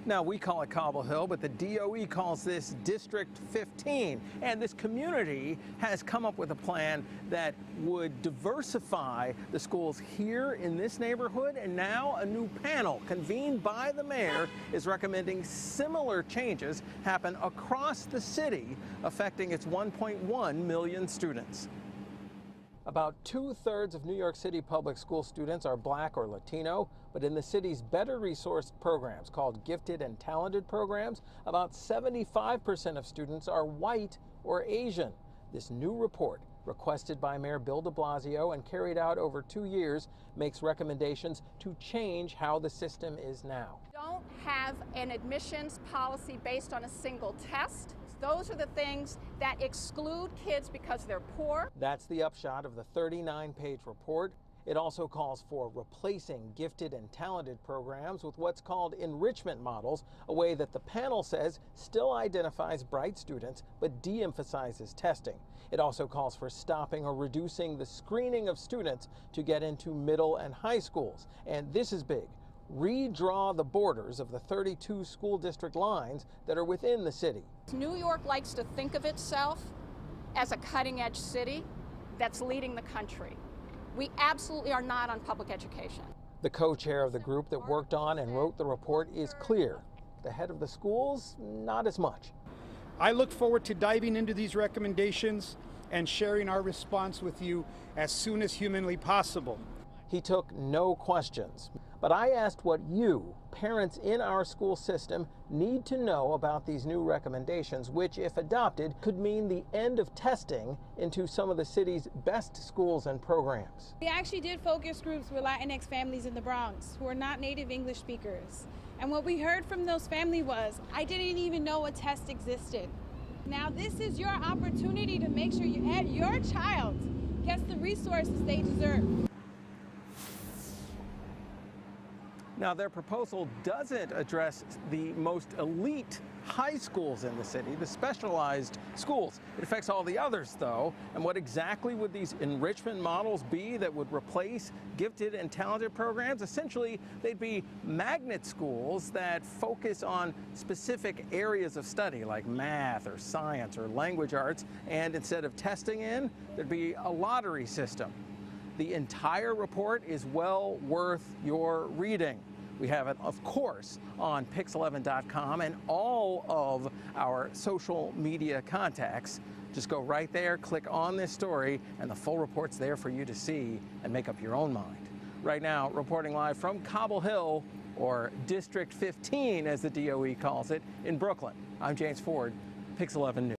Now, we call it Cobble Hill, but the DOE calls this District 15. And this community has come up with a plan that would diversify the schools here in this neighborhood. And now a new panel convened by the mayor is recommending similar changes happen across the city, affecting its 1.1 million students. About 2/3 of New York City public school students are Black or Latino, but in the city's better resourced programs called gifted and talented programs, about 75% of students are white or Asian. This new report, requested by Mayor Bill De Blasio and carried out over 2 years, makes recommendations to change how the system is now. Don't have an admissions policy based on a single test. Those are the things that exclude kids because they're poor. That's the upshot of the 39-page report. It also calls for replacing gifted and talented programs with what's called enrichment models, a way that the panel says still identifies bright students but de-emphasizes testing. It also calls for stopping or reducing the screening of students to get into middle and high schools. And this is big. Redraw the borders of the 32 school district lines that are within the city. New York likes to think of itself as a cutting-edge city that's leading the country. We absolutely are not on public education. The co-chair of the group that worked on and wrote the report is clear. The head of the schools, not as much. I look forward to diving into these recommendations and sharing our response with you as soon as humanly possible. He took no questions. But I asked what you, parents in our school system, need to know about these new recommendations, which, if adopted, could mean the end of testing into some of the city's best schools and programs. We actually did focus groups with Latinx families in the Bronx who are not native English speakers. And what we heard from those families was, I didn't even know a test existed. Now this is your opportunity to make sure your child gets the resources they deserve. Now, their proposal doesn't address the most elite high schools in the city, the specialized schools. It affects all the others, though. And what exactly would these enrichment models be that would replace gifted and talented programs? Essentially, they'd be magnet schools that focus on specific areas of study, like math or science or language arts. And instead of testing in, there'd be a lottery system. The entire report is well worth your reading. We have it, of course, on pix11.com and all of our social media contacts. Just go right there, click on this story, and the full report's there for you to see and make up your own mind. Right now, reporting live from Cobble Hill, or District 15, as the DOE calls it, in Brooklyn. I'm James Ford, Pix 11 News.